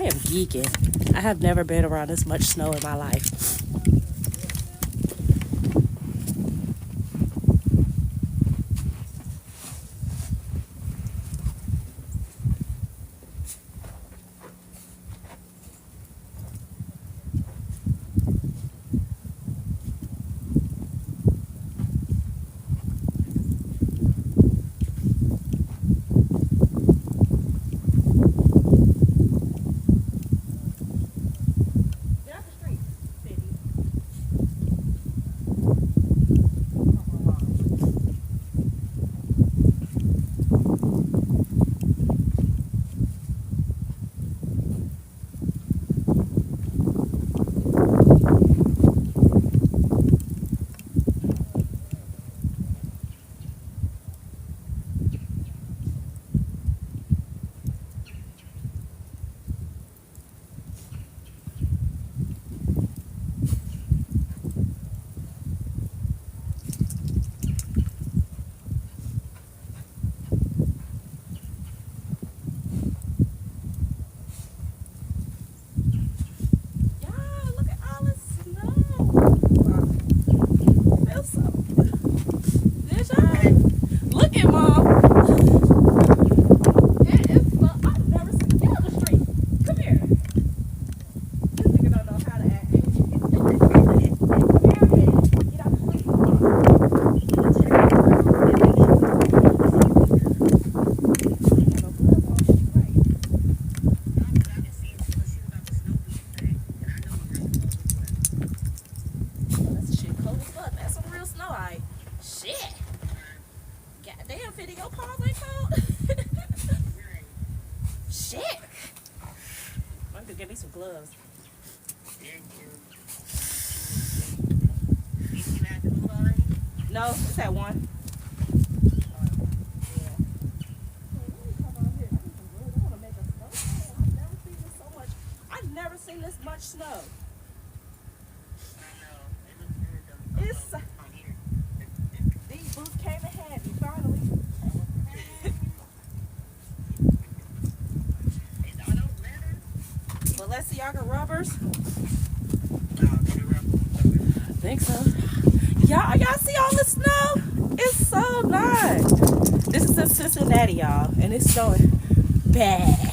am geeking. I have never been around this much snow in my life. Give me some gloves. No, it's at 1. I've never seen this much snow. It's these boots came in handy finally. But let's see, y'all got rubbers. I think so. Y'all see all the snow? It's so nice. This is in Cincinnati, y'all, and it's snowing bad.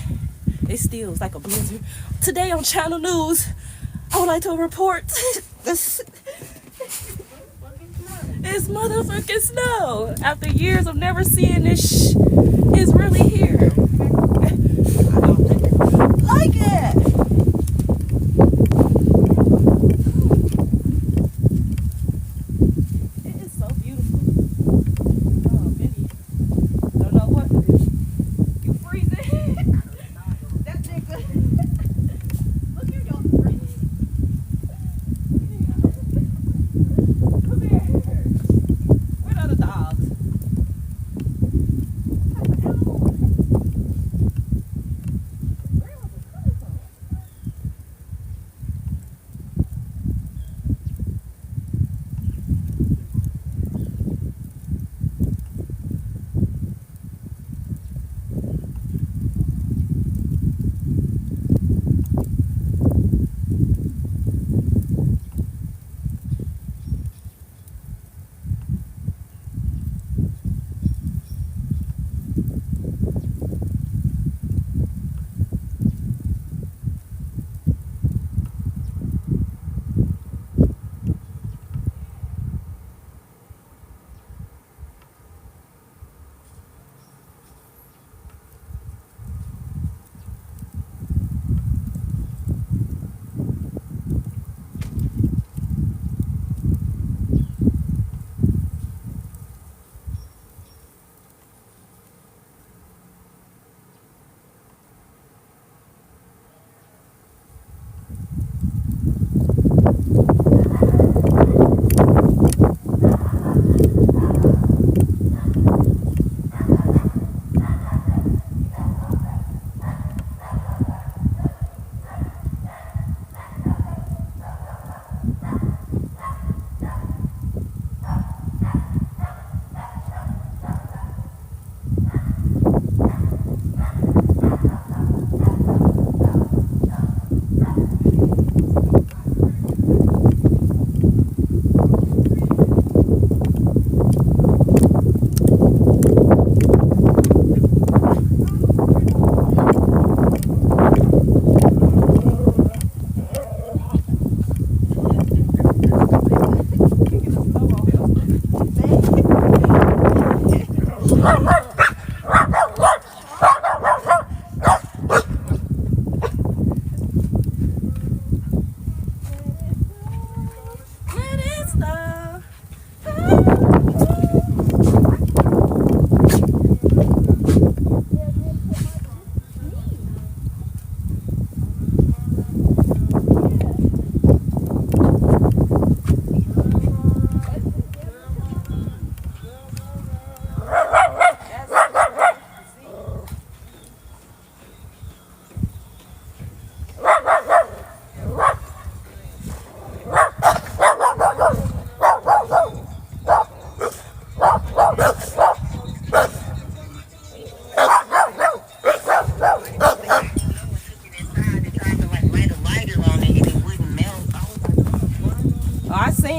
It still is like a blizzard. Today on Channel News, I would like to report this. It's motherfucking snow. After years of never seeing this, it's really here. I don't like it. It is so beautiful. Oh, Vinny, don't know what to do. You freezing? That nigga. Look here, y'all freezing. Come here. Where are the dogs? What type of animal?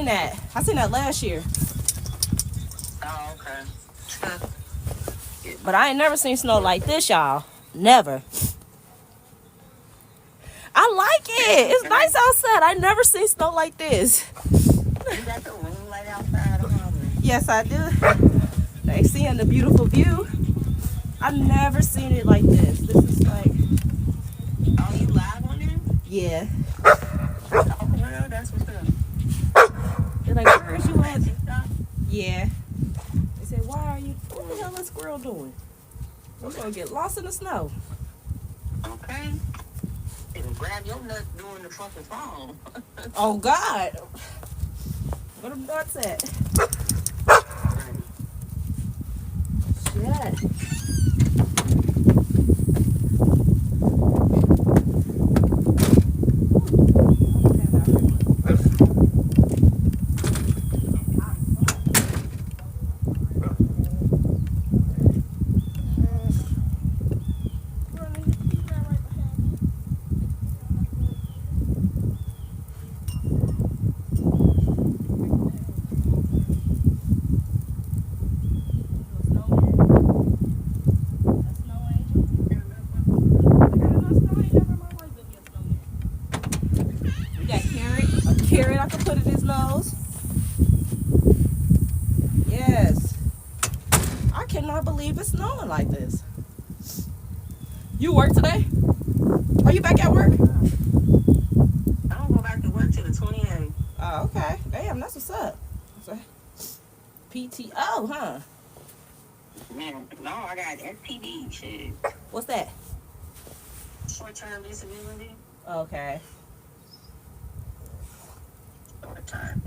seen that. I seen that last year. Oh, okay. But I ain't never seen snow like this, y'all. Never. I like it. It's nice outside. I never seen snow like this. You got the room light outside, huh? Yes, I do. They seeing the beautiful view. I've never seen it like this. This is like... Oh, you live on there? Yeah. Oh, well, that's what's up. They're like, where is you at? Yeah. They said, why are you... What the hell is squirrel doing? We're going to get lost in the snow. Okay. And grab your nuts doing the fucking phone. Oh, God. Where them nuts at? Shit. Carrot, I can put in his nose. Yes. I cannot believe it's snowing like this. You work today? Are you back at work? I don't go back to work till the 28th. Oh, okay. Damn, that's what's up. PTO, huh? Man, no, I got STD shit. What's that? Short-term disability. Okay. Short-term.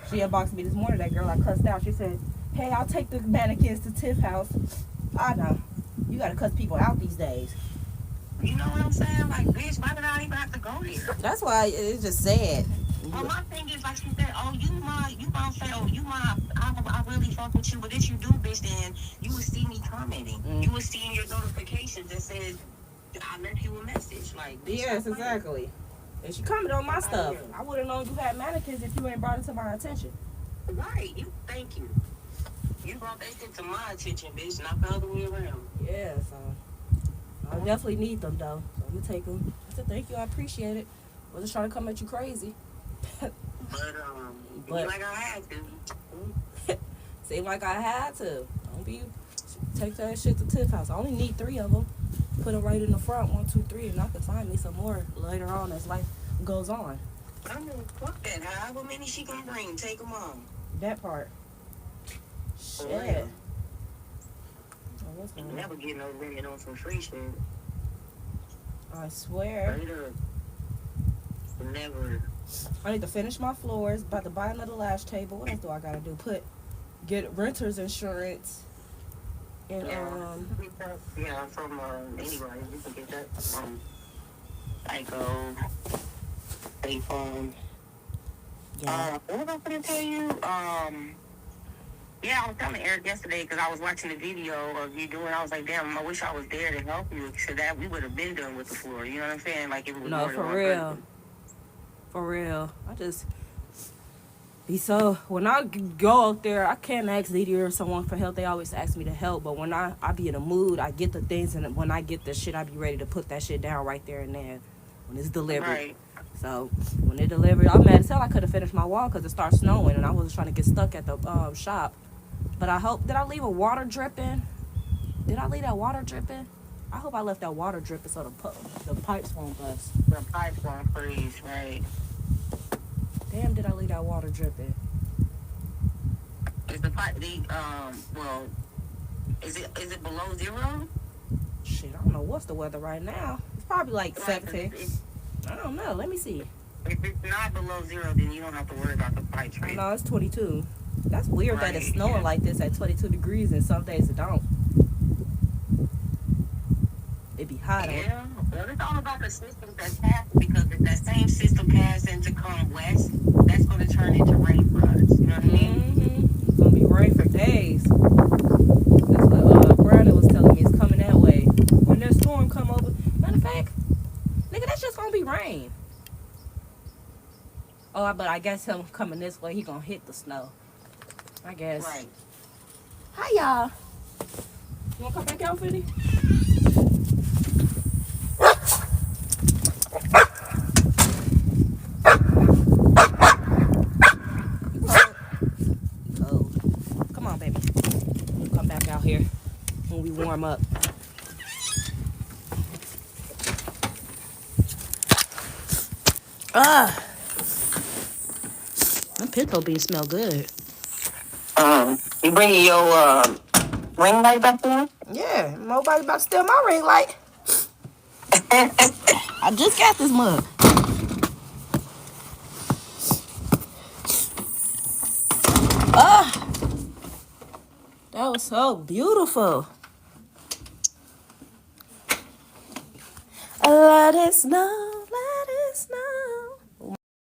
She inboxed me this morning, that girl I cussed out. She said, hey, I'll take the mannequins to Tiff house. I know. You gotta cuss people out these days. You know what I'm saying? Like, bitch, why did I even have to go there? That's why it's just sad. Well, my thing is, like she said, oh, you gonna say, oh, I really fuck with you, but if you do, bitch, then you would see me commenting. You would see in your notifications that says, I left you a message. Like, bitch, yes, exactly. And she commented on my stuff. I would have known you had mannequins if you ain't brought it to my attention. Right, thank you. You brought that shit to my attention, bitch, not the other way around. Yeah, so I definitely need them, though. So I'm going to take them. I said, thank you, I appreciate it. Wasn't trying to come at you crazy. But like I had to. Seemed like I had to. Don't be take that shit to Tiff house. I only need 3 of them. Put them right in the front, 1, 2, 3, and I can find me some more later on as life goes on. I mean, fuck that. However many she can bring, take them on. That part. Shit. Yeah. Oh, what's going on? Never get no limit on some free shit. I swear. Never. I need to finish my floors. About to buy another lash table. What else do I gotta do? Get renter's insurance. And yeah, from anyway, you can get that from Payphone. Yeah. What was I gonna tell you? Yeah, I was telling Eric yesterday because I was watching the video of you doing. I was like, damn, I wish I was there to help you. So that we would have been done with the floor. You know what I'm saying? Like if it was no, more for than one real. person. For real. I just be so when I go out there, I can't ask Lydia or someone for help. They always ask me to help, but when I be in a mood, I get the things, and when I get the shit, I be ready to put that shit down right there and there when it's delivered. Right. So when it delivered, I'm mad as hell. I could have finished my wall because it started snowing, and I wasn't trying to get stuck at the shop. But I hope, did I leave a water dripping? Did I leave that water dripping? I hope I left that water dripping so the pipes won't bust. The pipes won't freeze, right? Damn, did I leave that water dripping? Is the pipe well, is it below 0? Shit, I don't know what's the weather right now. It's probably like Right, 17. I don't know. Let me see. If it's not below 0, then you don't have to worry about the pipes, right? No, it's 22. That's weird that it's snowing like this at 22 degrees and some days it don't. It be hot. Yeah, well, it's all about the systems that's passing, because if that same system passes into come west, that's going to turn into rain for us. You know what I mean? Mm-hmm. It's going to be rain for days. That's what Brandon was telling me. It's coming that way. When that storm come over. Matter of fact, nigga, that's just going to be rain. Oh, but I guess him coming this way, he gonna hit the snow. I guess. Right. Hi, y'all. You wanna come back out, Finny? Oh, come on, baby. We'll come back out here when we warm up. Them pinto beans smell good. You bringing your ring light back there? Yeah, nobody about to steal my ring light. I just got this mug. That was so beautiful. Let it snow, let it snow.